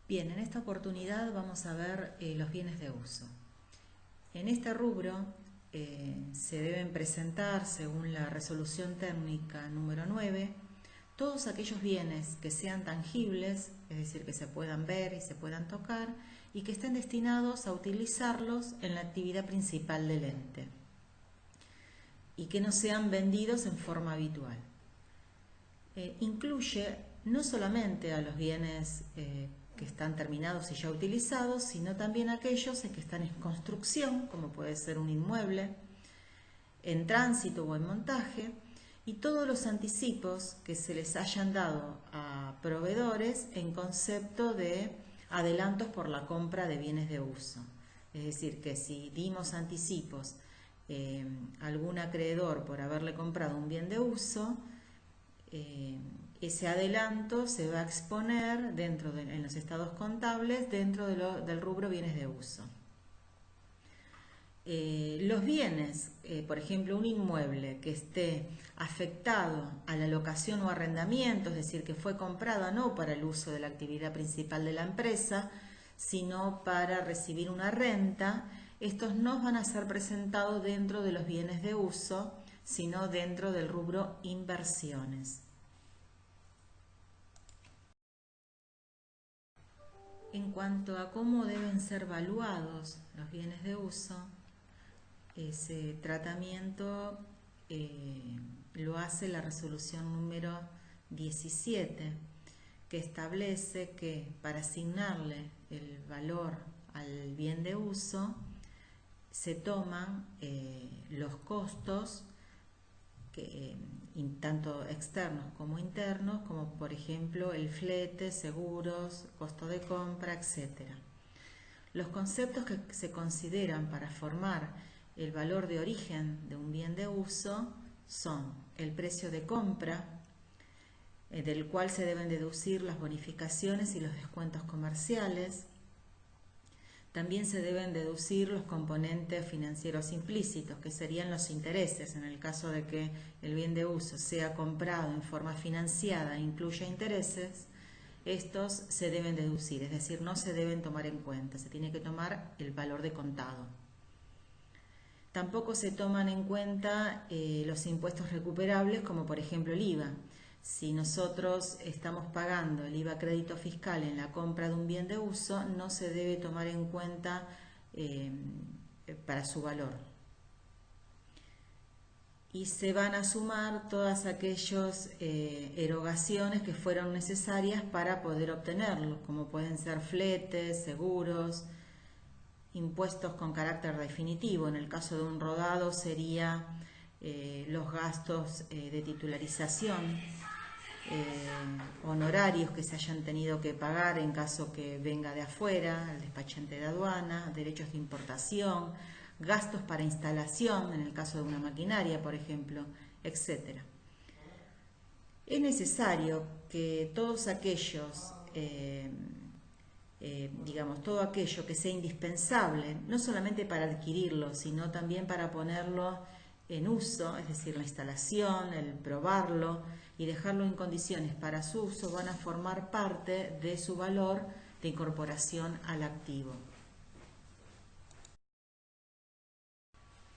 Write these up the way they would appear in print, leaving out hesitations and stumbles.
Bien, en esta oportunidad vamos a ver los bienes de uso. En este rubro se deben presentar, según la resolución técnica número 9, todos aquellos bienes que sean tangibles, es decir, que se puedan ver y se puedan tocar, y que estén destinados a utilizarlos en la actividad principal del ente, y que no sean vendidos en forma habitual. Incluye no solamente a los bienes que están terminados y ya utilizados, sino también aquellos que están en construcción, como puede ser un inmueble, en tránsito o en montaje, y todos los anticipos que se les hayan dado a proveedores en concepto de adelantos por la compra de bienes de uso. Es decir, que si dimos anticipos a algún acreedor por haberle comprado un bien de uso, ese adelanto se va a exponer en los estados contables dentro del rubro bienes de uso. Los bienes, por ejemplo, un inmueble que esté afectado a la locación o arrendamiento, es decir, que fue comprado no para el uso de la actividad principal de la empresa, sino para recibir una renta, estos no van a ser presentados dentro de los bienes de uso, sino dentro del rubro inversiones. En cuanto a cómo deben ser valuados los bienes de uso, ese tratamiento lo hace la resolución número 17, que establece que para asignarle el valor al bien de uso se toman los costos tanto externos como internos, como por ejemplo el flete, seguros, costo de compra, etc. Los conceptos que se consideran para formar el valor de origen de un bien de uso son el precio de compra, del cual se deben deducir las bonificaciones y los descuentos comerciales. También se deben deducir los componentes financieros implícitos, que serían los intereses, en el caso de que el bien de uso sea comprado en forma financiada e incluya intereses. Estos se deben deducir, es decir, no se deben tomar en cuenta, se tiene que tomar el valor de contado. Tampoco se toman en cuenta los impuestos recuperables, como por ejemplo el IVA. Si nosotros estamos pagando el IVA crédito fiscal en la compra de un bien de uso, no se debe tomar en cuenta para su valor. Y se van a sumar todas aquellas erogaciones que fueron necesarias para poder obtenerlo, como pueden ser fletes, seguros, impuestos con carácter definitivo. En el caso de un rodado sería los gastos de titularización, honorarios que se hayan tenido que pagar en caso que venga de afuera, el despachante de aduana, derechos de importación, gastos para instalación en el caso de una maquinaria, por ejemplo, etc. Es necesario que todos aquellos todo aquello que sea indispensable, no solamente para adquirirlo, sino también para ponerlo en uso, es decir, la instalación, el probarlo y dejarlo en condiciones para su uso, van a formar parte de su valor de incorporación al activo.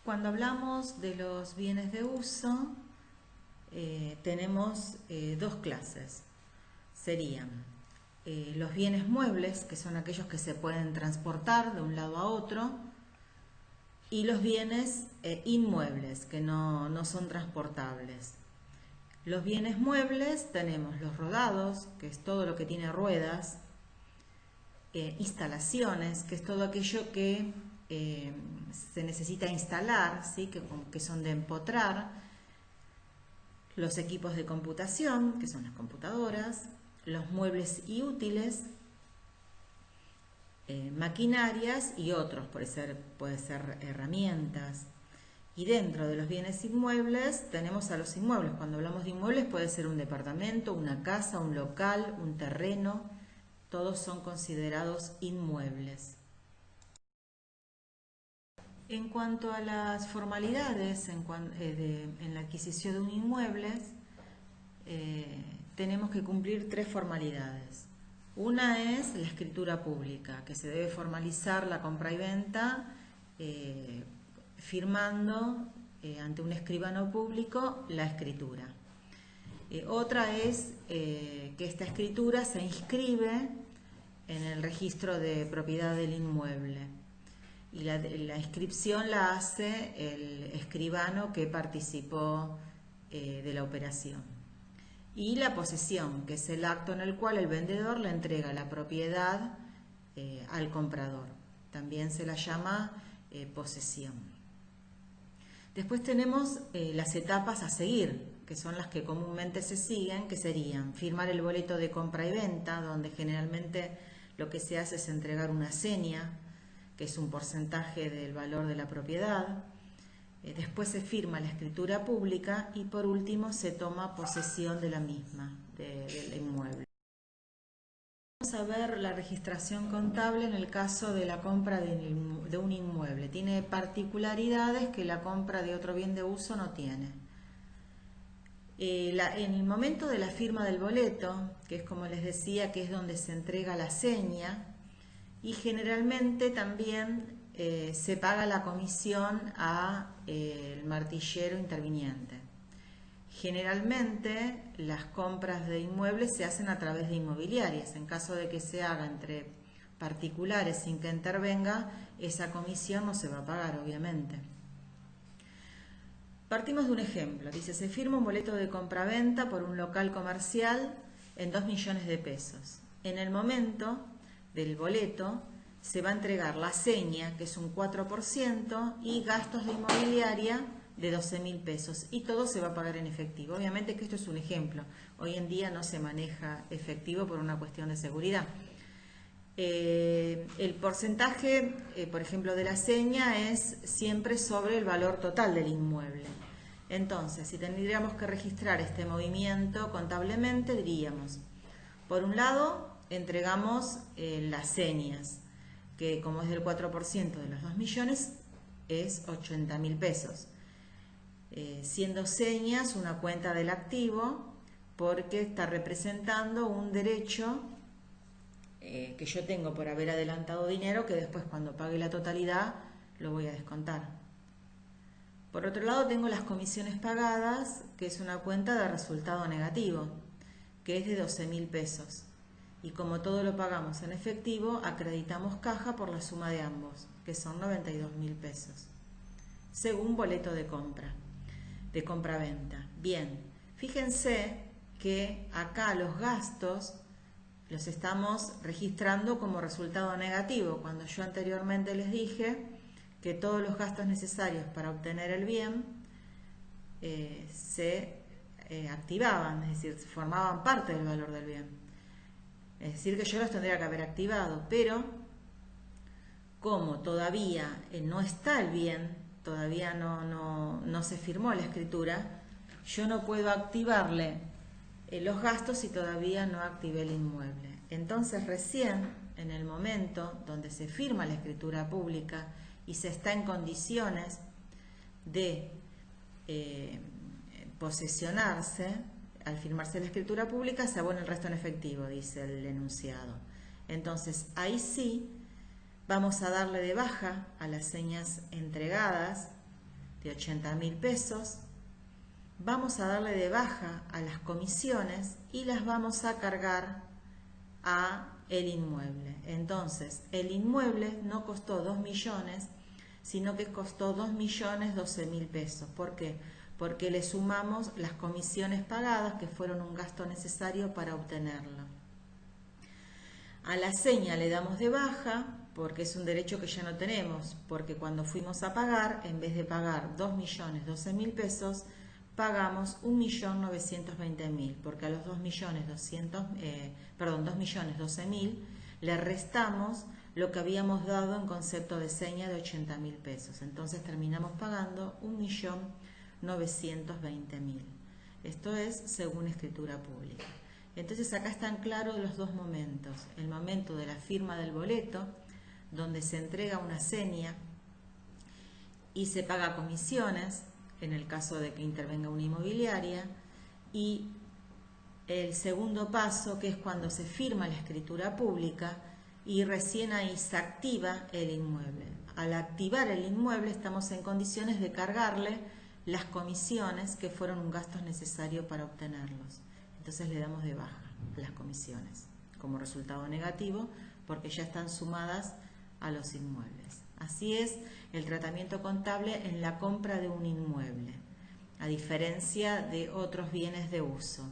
Cuando hablamos de los bienes de uso, tenemos dos clases. Serían los bienes muebles, que son aquellos que se pueden transportar de un lado a otro, y los bienes inmuebles, que no son transportables. Los bienes muebles tenemos los rodados, que es todo lo que tiene ruedas, instalaciones, que es todo aquello que se necesita instalar, ¿sí? que son de empotrar, los equipos de computación, que son las computadoras, los muebles y útiles, maquinarias y otros, puede ser herramientas. Y dentro de los bienes inmuebles tenemos a los inmuebles. Cuando hablamos de inmuebles puede ser un departamento, una casa, un local, un terreno, todos son considerados inmuebles. En cuanto a las formalidades en la adquisición de un inmueble, tenemos que cumplir tres formalidades. Una es la escritura pública, que se debe formalizar la compra y venta firmando ante un escribano público la escritura. Otra es que esta escritura se inscribe en el registro de propiedad del inmueble y la inscripción la hace el escribano que participó de la operación. Y la posesión, que es el acto en el cual el vendedor le entrega la propiedad al comprador. También se la llama posesión. Después tenemos las etapas a seguir, que son las que comúnmente se siguen, que serían firmar el boleto de compra y venta, donde generalmente lo que se hace es entregar una seña, que es un porcentaje del valor de la propiedad. Después se firma la escritura pública y por último se toma posesión de la misma, del inmueble. Vamos a ver la registración contable en el caso de la compra de un inmueble. Tiene particularidades que la compra de otro bien de uso no tiene. En el momento de la firma del boleto, que es como les decía, que es donde se entrega la seña, y generalmente también se paga la comisión al martillero interviniente. Generalmente las compras de inmuebles se hacen a través de inmobiliarias. En caso de que se haga entre particulares sin que intervenga, esa comisión no se va a pagar, obviamente. Partimos de un ejemplo. Dice, se firma un boleto de compraventa por un local comercial en 2 millones de pesos. En el momento del boleto se va a entregar la seña, que es un 4%, y gastos de inmobiliaria de 12.000 pesos. Y todo se va a pagar en efectivo. Obviamente que esto es un ejemplo. Hoy en día no se maneja efectivo por una cuestión de seguridad. El porcentaje, por ejemplo, de la seña es siempre sobre el valor total del inmueble. Entonces, si tendríamos que registrar este movimiento contablemente, diríamos, por un lado, entregamos las señas, que como es del 4% de los 2 millones, es 80.000 pesos. Siendo señas una cuenta del activo, porque está representando un derecho que yo tengo por haber adelantado dinero, que después cuando pague la totalidad lo voy a descontar. Por otro lado tengo las comisiones pagadas, que es una cuenta de resultado negativo, que es de 12.000 pesos. Y como todo lo pagamos en efectivo, acreditamos caja por la suma de ambos, que son 92.000 pesos, según boleto de compra-venta. Bien, fíjense que acá los gastos los estamos registrando como resultado negativo, cuando yo anteriormente les dije que todos los gastos necesarios para obtener el bien se activaban, es decir, formaban parte del valor del bien. Es decir, que yo los tendría que haber activado, pero como todavía no está el bien, todavía no se firmó la escritura, yo no puedo activarle los gastos si todavía no activé el inmueble. Entonces recién en el momento donde se firma la escritura pública y se está en condiciones de posesionarse, al firmarse la escritura pública se abona el resto en efectivo, dice el enunciado. Entonces ahí sí vamos a darle de baja a las señas entregadas de 80.000 pesos, vamos a darle de baja a las comisiones y las vamos a cargar a el inmueble. Entonces, el inmueble no costó 2 millones, sino que costó 2.012.000 pesos. ¿Por qué? Porque le sumamos las comisiones pagadas, que fueron un gasto necesario para obtenerlo. A la seña le damos de baja, porque es un derecho que ya no tenemos, porque cuando fuimos a pagar, en vez de pagar 2.012.000 pesos, pagamos 1.920.000, porque a los 2.012.000 le restamos lo que habíamos dado en concepto de seña de 80.000 pesos. Entonces terminamos pagando 1.920.000. Esto es según escritura pública. Entonces acá están claros los dos momentos. El momento de la firma del boleto, donde se entrega una seña y se paga comisiones, en el caso de que intervenga una inmobiliaria, y el segundo paso, que es cuando se firma la escritura pública y recién ahí se activa el inmueble. Al activar el inmueble estamos en condiciones de cargarle las comisiones que fueron un gasto necesario para obtenerlos. Entonces le damos de baja las comisiones como resultado negativo porque ya están sumadas a los inmuebles. Así es el tratamiento contable en la compra de un inmueble, a diferencia de otros bienes de uso.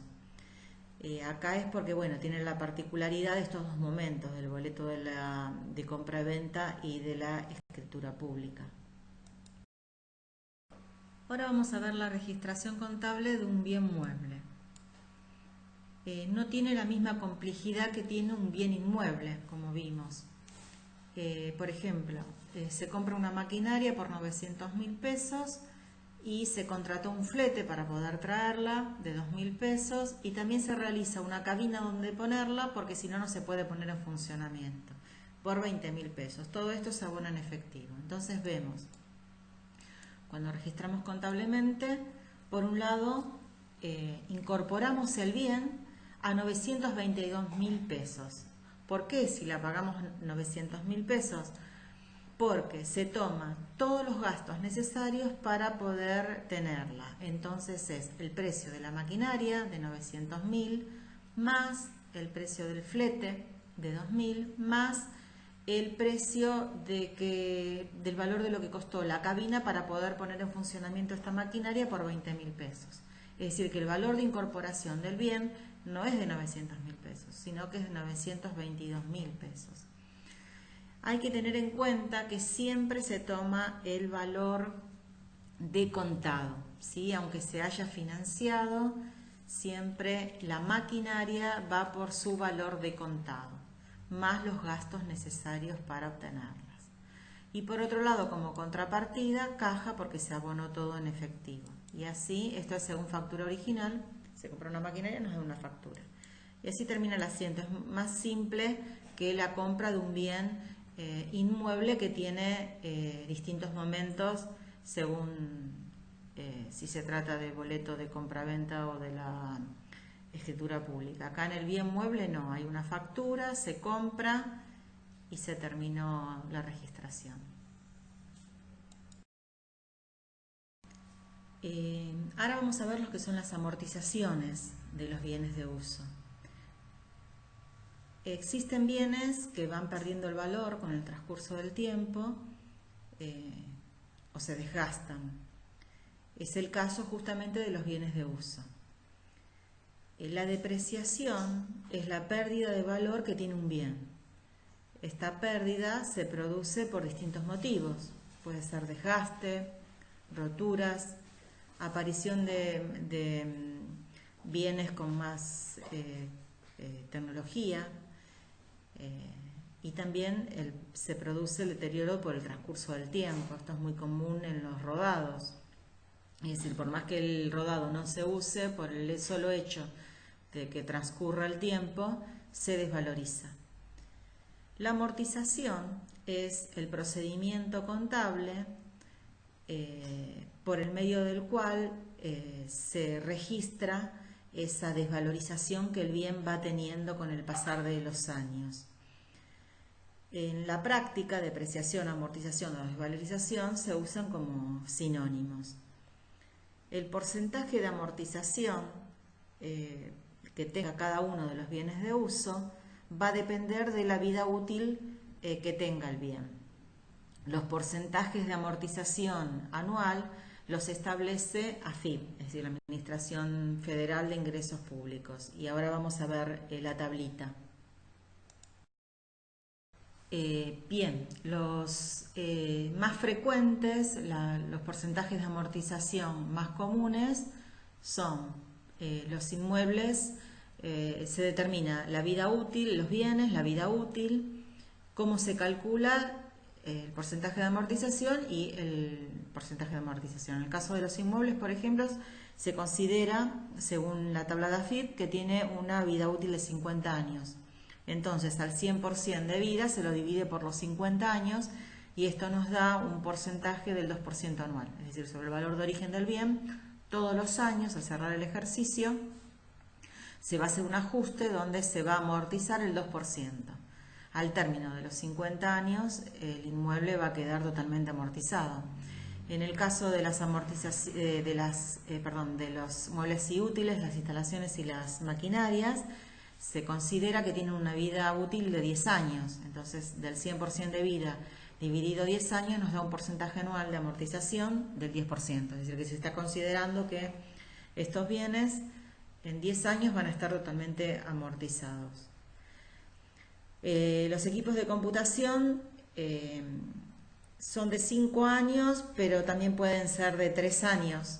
Acá es porque, bueno, tienen la particularidad de estos dos momentos, del boleto de compra-venta y de la escritura pública. Ahora vamos a ver la registración contable de un bien mueble. No tiene la misma complejidad que tiene un bien inmueble, como vimos. Por ejemplo, se compra una maquinaria por 900.000 pesos y se contrató un flete para poder traerla de 2.000 pesos y también se realiza una cabina donde ponerla porque si no, no se puede poner en funcionamiento por 20.000 pesos. Todo esto se abona en efectivo. Entonces vemos, cuando registramos contablemente, por un lado, incorporamos el bien a 922.000 pesos. ¿Por qué si la pagamos 900.000 pesos? Porque se toman todos los gastos necesarios para poder tenerla. Entonces es el precio de la maquinaria de 900.000 más el precio del flete de 2.000 más el precio del valor de lo que costó la cabina para poder poner en funcionamiento esta maquinaria por 20.000 pesos. Es decir, que el valor de incorporación del bien no es de 900.000 pesos, sino que es de 922.000 pesos. Hay que tener en cuenta que siempre se toma el valor de contado, ¿sí? Aunque se haya financiado, siempre la maquinaria va por su valor de contado, más los gastos necesarios para obtenerlas. Y por otro lado, como contrapartida, caja porque se abonó todo en efectivo. Y así, esto es según factura original, se compra una maquinaria y nos da una factura. Y así termina el asiento. Es más simple que la compra de un bien inmueble que tiene distintos momentos según si se trata de boleto de compra-venta o de la escritura pública. Acá en el bien mueble no, hay una factura, se compra y se terminó la registración. Ahora vamos a ver lo que son las amortizaciones de los bienes de uso. Existen bienes que van perdiendo el valor con el transcurso del tiempo o se desgastan. Es el caso justamente de los bienes de uso. La depreciación es la pérdida de valor que tiene un bien. Esta pérdida se produce por distintos motivos. Puede ser desgaste, roturas, aparición de bienes con más tecnología, y también se produce el deterioro por el transcurso del tiempo. Esto es muy común en los rodados. Es decir, por más que el rodado no se use, por el solo hecho de que transcurra el tiempo, se desvaloriza. La amortización es el procedimiento contable por el medio del cual se registra esa desvalorización que el bien va teniendo con el pasar de los años. En la práctica, depreciación, amortización o desvalorización se usan como sinónimos. El porcentaje de amortización que tenga cada uno de los bienes de uso va a depender de la vida útil que tenga el bien. Los porcentajes de amortización anual los establece AFIP, es decir, la Administración Federal de Ingresos Públicos. Y ahora vamos a ver la tablita. Bien, los más frecuentes, los porcentajes de amortización más comunes son los inmuebles, se determina la vida útil, los bienes, la vida útil, cómo se calcula el porcentaje de amortización y el porcentaje de amortización. En el caso de los inmuebles, por ejemplo, se considera, según la tabla de AFIP, que tiene una vida útil de 50 años. Entonces, al 100% de vida se lo divide por los 50 años y esto nos da un porcentaje del 2% anual. Es decir, sobre el valor de origen del bien, todos los años, al cerrar el ejercicio, se va a hacer un ajuste donde se va a amortizar el 2%. Al término de los 50 años, el inmueble va a quedar totalmente amortizado. En el caso de las de los muebles y útiles, las instalaciones y las maquinarias, se considera que tienen una vida útil de 10 años. Entonces, del 100% de vida dividido 10 años nos da un porcentaje anual de amortización del 10%. Es decir, que se está considerando que estos bienes en 10 años van a estar totalmente amortizados. Los equipos de computación son de 5 años, pero también pueden ser de 3 años.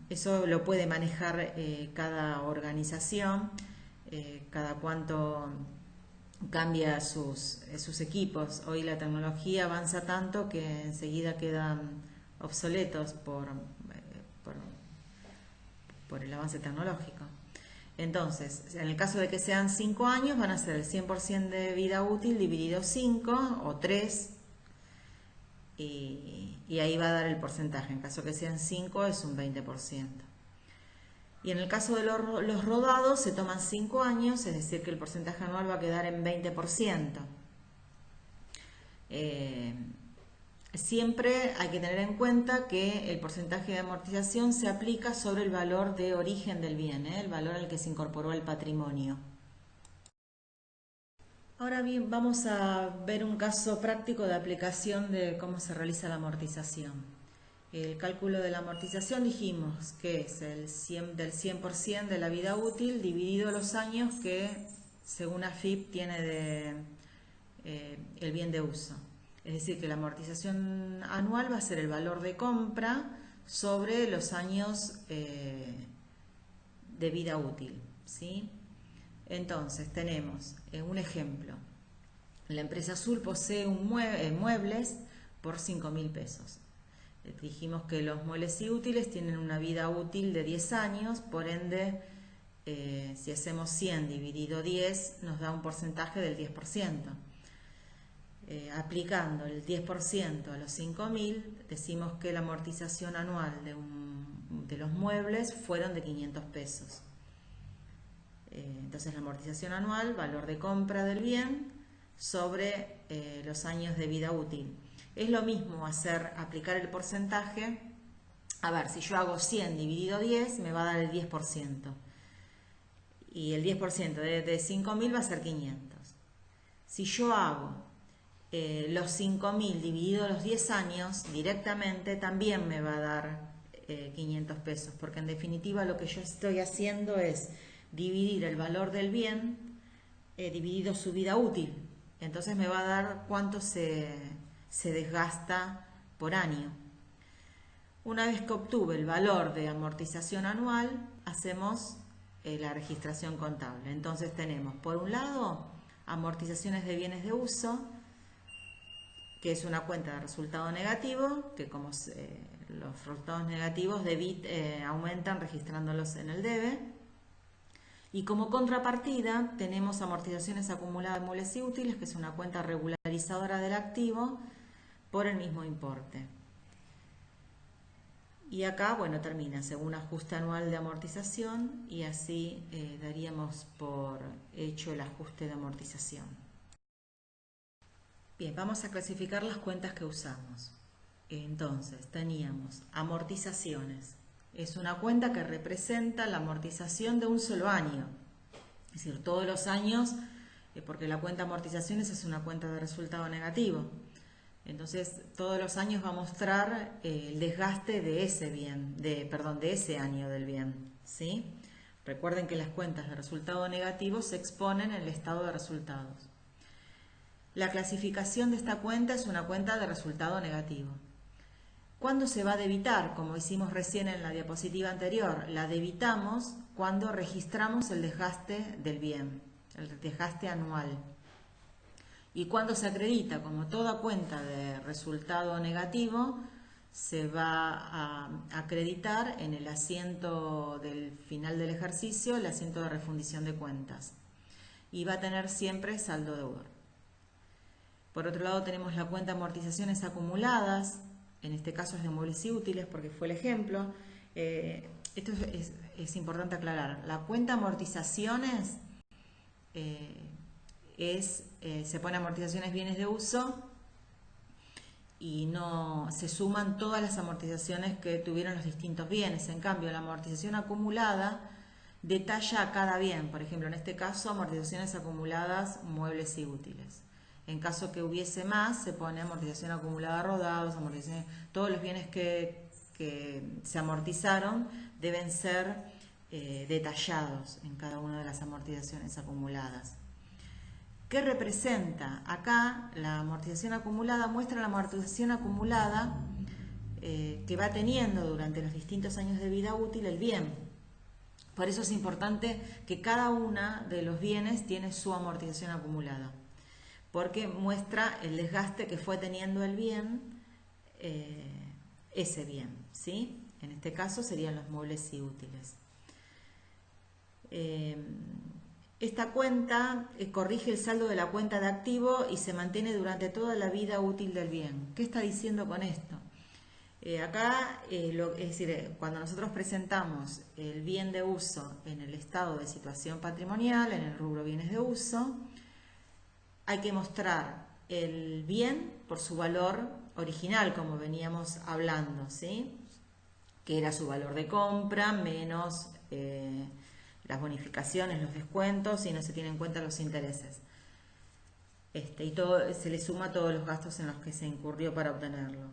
Eso lo puede manejar cada organización, cada cuánto cambia sus equipos. Hoy la tecnología avanza tanto que enseguida quedan obsoletos por el avance tecnológico. Entonces, en el caso de que sean 5 años, van a ser el 100% de vida útil dividido 5 o 3, y ahí va a dar el porcentaje. En caso que sean 5 es un 20%. Y en el caso de los rodados se toman 5 años, es decir que el porcentaje anual va a quedar en 20%. Siempre hay que tener en cuenta que el porcentaje de amortización se aplica sobre el valor de origen del bien, el valor al que se incorporó el patrimonio. Ahora bien, vamos a ver un caso práctico de aplicación de cómo se realiza la amortización. El cálculo de la amortización dijimos que es del 100% de la vida útil dividido los años que, según AFIP, tiene el bien de uso. Es decir, que la amortización anual va a ser el valor de compra sobre los años de vida útil, ¿sí? Entonces, tenemos un ejemplo. La empresa Azul posee muebles por 5.000 pesos. Dijimos que los muebles y útiles tienen una vida útil de 10 años, por ende, si hacemos 100 dividido 10, nos da un porcentaje del 10%. Aplicando el 10% a los 5.000, decimos que la amortización anual de los muebles fueron de 500 pesos. Entonces la amortización anual, valor de compra del bien, sobre los años de vida útil. Es lo mismo aplicar el porcentaje. A ver, si yo hago 100 dividido 10, me va a dar el 10%. Y el 10% de 5.000 va a ser 500. Si yo hago los 5.000 dividido los 10 años, directamente también me va a dar 500 pesos, porque en definitiva lo que yo estoy haciendo es dividir el valor del bien dividido su vida útil. Entonces me va a dar cuánto se desgasta por año. Una vez que obtuve el valor de amortización anual, hacemos la registración contable. Entonces tenemos, por un lado, amortizaciones de bienes de uso, que es una cuenta de resultado negativo, que como los resultados negativos aumentan registrándolos en el debe. Y como contrapartida tenemos amortizaciones acumuladas de muebles y útiles, que es una cuenta regularizadora del activo por el mismo importe. Y acá, bueno, termina según ajuste anual de amortización, y así daríamos por hecho el ajuste de amortización. Bien, vamos a clasificar las cuentas que usamos. Entonces, teníamos amortizaciones. Es una cuenta que representa la amortización de un solo año. Es decir, todos los años, porque la cuenta amortizaciones es una cuenta de resultado negativo. Entonces, todos los años va a mostrar el desgaste de ese bien, de ese año del bien, ¿sí? Recuerden que las cuentas de resultado negativo se exponen en el estado de resultados. La clasificación de esta cuenta es una cuenta de resultado negativo. ¿Cuándo se va a debitar? Como hicimos recién en la diapositiva anterior, la debitamos cuando registramos el desgaste del bien, el desgaste anual. ¿Y cuándo se acredita? Como toda cuenta de resultado negativo, se va a acreditar en el asiento del final del ejercicio, el asiento de refundición de cuentas. Y va a tener siempre saldo deudor. Por otro lado tenemos la cuenta amortizaciones acumuladas, en este caso es de muebles y útiles porque fue el ejemplo. Esto es importante aclarar. La cuenta amortizaciones se pone amortizaciones bienes de uso y no se suman todas las amortizaciones que tuvieron los distintos bienes. En cambio, la amortización acumulada detalla a cada bien. Por ejemplo, en este caso, amortizaciones acumuladas, muebles y útiles. En caso que hubiese más, se pone amortización acumulada rodados, todos los bienes que se amortizaron deben ser detallados en cada una de las amortizaciones acumuladas. ¿Qué representa? Acá la amortización acumulada muestra la amortización acumulada que va teniendo durante los distintos años de vida útil el bien. Por eso es importante que cada una de los bienes tiene su amortización acumulada, porque muestra el desgaste que fue teniendo el bien, ese bien, ¿sí? En este caso serían los muebles y útiles. Esta cuenta corrige el saldo de la cuenta de activo y se mantiene durante toda la vida útil del bien. ¿Qué está diciendo con esto? Acá, es decir, cuando nosotros presentamos el bien de uso en el estado de situación patrimonial, en el rubro bienes de uso, hay que mostrar el bien por su valor original, como veníamos hablando, ¿sí? Que era su valor de compra menos las bonificaciones, los descuentos y no se tienen en cuenta los intereses. Y todo, se le suma todos los gastos en los que se incurrió para obtenerlo.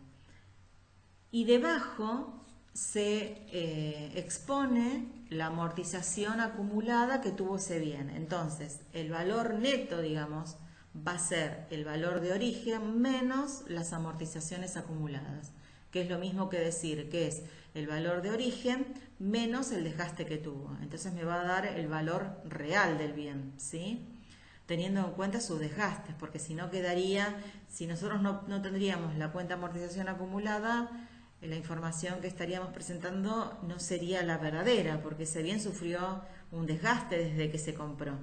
Y debajo se expone la amortización acumulada que tuvo ese bien. Entonces, el valor neto, digamos, va a ser el valor de origen menos las amortizaciones acumuladas, que es lo mismo que decir que es el valor de origen menos el desgaste que tuvo. Entonces me va a dar el valor real del bien, ¿sí? Teniendo en cuenta sus desgastes, porque si no quedaría, si nosotros no tendríamos la cuenta amortización acumulada, la información que estaríamos presentando no sería la verdadera, porque ese bien sufrió un desgaste desde que se compró.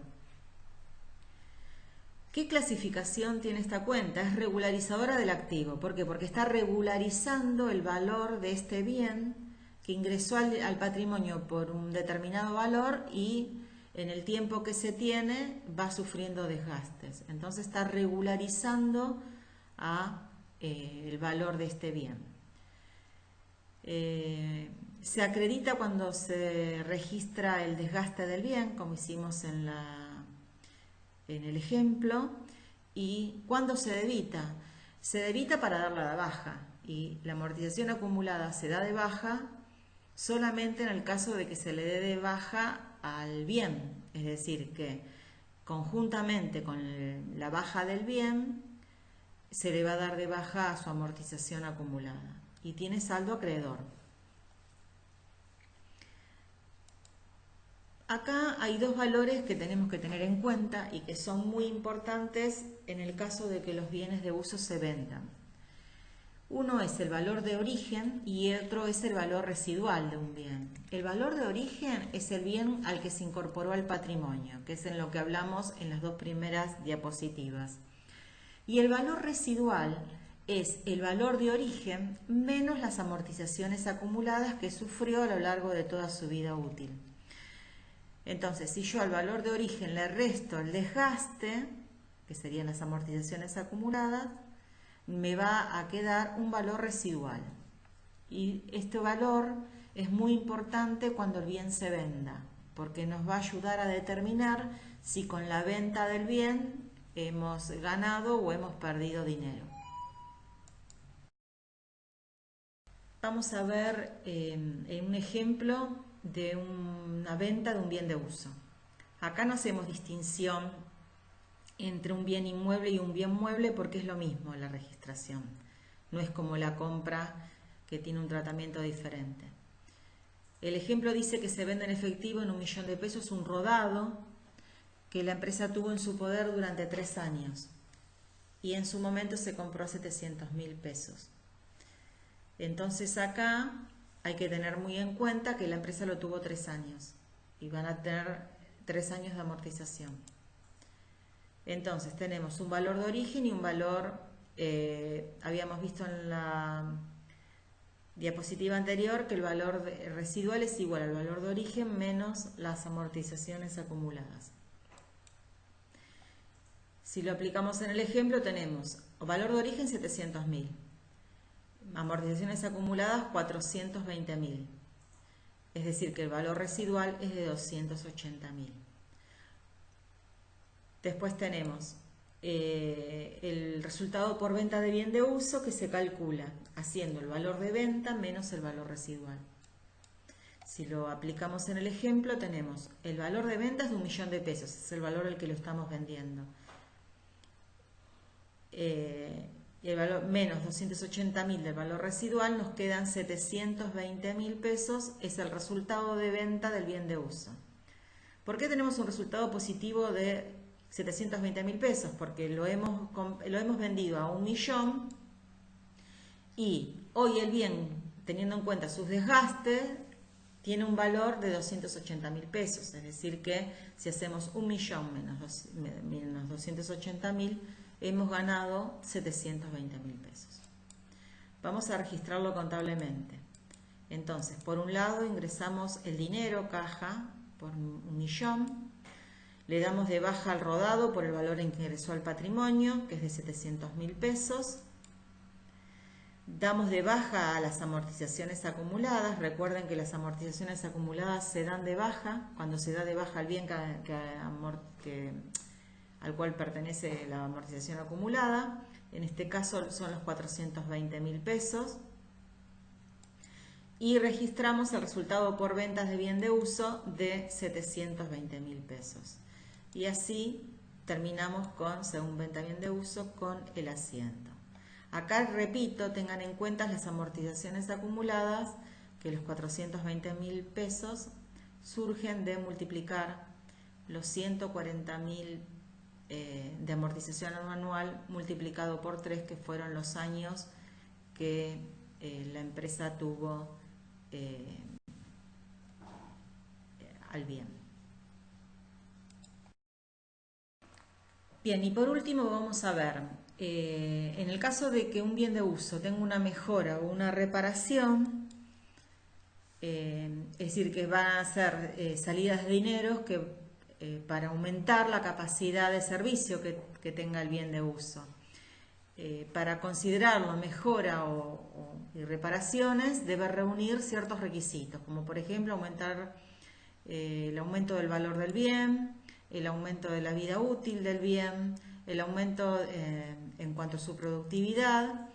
¿Qué clasificación tiene esta cuenta? Es regularizadora del activo. ¿Por qué? Porque está regularizando el valor de este bien que ingresó al patrimonio por un determinado valor y en el tiempo que se tiene va sufriendo desgastes. Entonces está regularizando el valor de este bien. Se acredita cuando se registra el desgaste del bien, como hicimos en el ejemplo. ¿Y cuándo se debita? Se debita para darla de baja, y la amortización acumulada se da de baja solamente en el caso de que se le dé de baja al bien, es decir, que conjuntamente con la baja del bien se le va a dar de baja a su amortización acumulada y tiene saldo acreedor. Acá hay dos valores que tenemos que tener en cuenta y que son muy importantes en el caso de que los bienes de uso se vendan. Uno es el valor de origen y otro es el valor residual de un bien. El valor de origen es el bien al que se incorporó al patrimonio, que es en lo que hablamos en las dos primeras diapositivas. Y el valor residual es el valor de origen menos las amortizaciones acumuladas que sufrió a lo largo de toda su vida útil. Entonces, si yo al valor de origen le resto el desgaste, que serían las amortizaciones acumuladas, me va a quedar un valor residual. Y este valor es muy importante cuando el bien se venda, porque nos va a ayudar a determinar si con la venta del bien hemos ganado o hemos perdido dinero. Vamos a ver en un ejemplo de una venta de un bien de uso. Acá no hacemos distinción entre un bien inmueble y un bien mueble porque es lo mismo la registración. No es como la compra que tiene un tratamiento diferente. El ejemplo dice que se vende en efectivo en 1.000.000 de pesos un rodado que la empresa tuvo en su poder durante 3 años y en su momento se compró a 700.000 pesos. Entonces acá hay que tener muy en cuenta que la empresa lo tuvo 3 años y van a tener 3 años de amortización. Entonces tenemos un valor de origen y un valor, habíamos visto en la diapositiva anterior, que el valor residual es igual al valor de origen menos las amortizaciones acumuladas. Si lo aplicamos en el ejemplo, tenemos valor de origen 700.000, amortizaciones acumuladas 420.000, es decir, que el valor residual es de 280.000. Después tenemos el resultado por venta de bien de uso, que se calcula haciendo el valor de venta menos el valor residual. Si lo aplicamos en el ejemplo, tenemos el valor de venta es de 1.000.000 de pesos, es el valor al que lo estamos vendiendo. Y el valor menos 280.000 del valor residual, nos quedan 720.000 pesos, es el resultado de venta del bien de uso. ¿Por qué tenemos un resultado positivo de 720.000 pesos? Porque lo hemos vendido a 1.000.000 y hoy el bien, teniendo en cuenta sus desgastes, tiene un valor de 280.000 pesos. Es decir que si hacemos 1.000.000 menos 280.000, hemos ganado 720.000 pesos. Vamos a registrarlo contablemente. Entonces, por un lado ingresamos el dinero, caja, por 1.000.000. Le damos de baja al rodado por el valor en que ingresó al patrimonio, que es de 700.000 pesos. Damos de baja a las amortizaciones acumuladas. Recuerden que las amortizaciones acumuladas se dan de baja cuando se da de baja el bien al cual pertenece la amortización acumulada. En este caso son los 420.000 pesos. Y registramos el resultado por ventas de bien de uso de 720.000 pesos. Y así terminamos con, según venta bien de uso, con el asiento. Acá, repito, tengan en cuenta las amortizaciones acumuladas, que los 420.000 pesos surgen de multiplicar los 140.000 de amortización anual multiplicado por 3, que fueron los años que la empresa tuvo al bien. Bien, y por último vamos a ver, en el caso de que un bien de uso tenga una mejora o una reparación, es decir, que van a ser salidas de dinero para aumentar la capacidad de servicio que tenga el bien de uso. Para considerarlo mejora y reparaciones, debe reunir ciertos requisitos, como por ejemplo aumentar el aumento del valor del bien, el aumento de la vida útil del bien, el aumento en cuanto a su productividad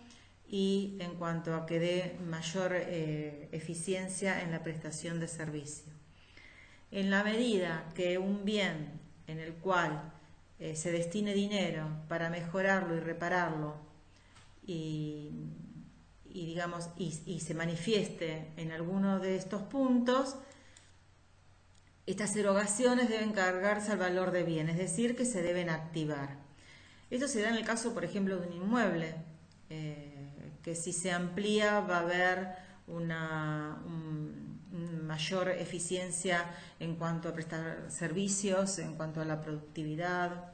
y en cuanto a que dé mayor eficiencia en la prestación de servicio. En la medida que un bien en el cual se destine dinero para mejorarlo y repararlo y se manifieste en alguno de estos puntos, estas erogaciones deben cargarse al valor de bien, es decir, que se deben activar. Esto se da en el caso, por ejemplo, de un inmueble, que si se amplía va a haber una mayor eficiencia en cuanto a prestar servicios, en cuanto a la productividad.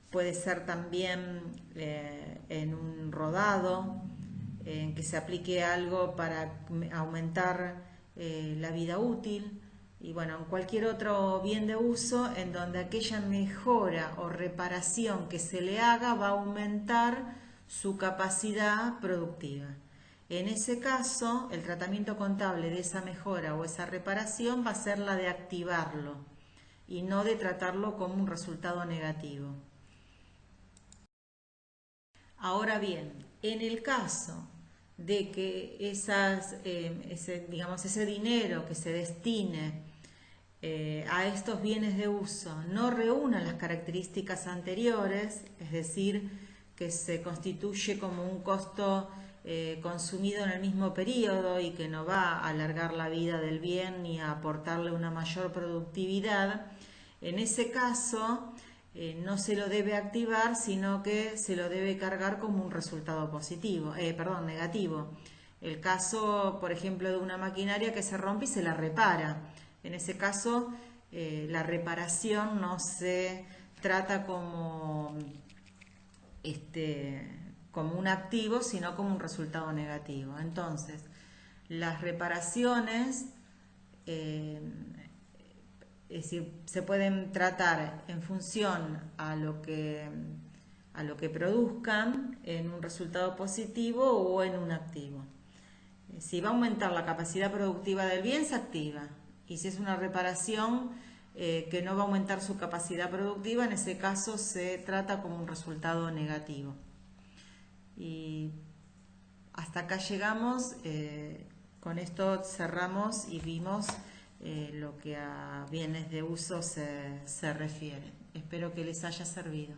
Puede ser también en un rodado, en que se aplique algo para aumentar la vida útil, y bueno, en cualquier otro bien de uso en donde aquella mejora o reparación que se le haga va a aumentar su capacidad productiva. En ese caso, el tratamiento contable de esa mejora o esa reparación va a ser la de activarlo y no de tratarlo como un resultado negativo. Ahora bien, en el caso de que ese dinero que se destine a estos bienes de uso no reúna las características anteriores, es decir, que se constituye como un costo consumido en el mismo periodo y que no va a alargar la vida del bien ni a aportarle una mayor productividad, en ese caso no se lo debe activar, sino que se lo debe cargar como un resultado negativo. El caso, por ejemplo, de una maquinaria que se rompe y se la repara. En ese caso, la reparación no se trata como como un activo, sino como un resultado negativo. Entonces, las reparaciones es decir, se pueden tratar en función a lo que produzcan en un resultado positivo o en un activo. Si va a aumentar la capacidad productiva del bien, se activa. Y si es una reparación que no va a aumentar su capacidad productiva, en ese caso se trata como un resultado negativo. Y hasta acá llegamos. Con esto cerramos y vimos lo que a bienes de uso se refiere. Espero que les haya servido.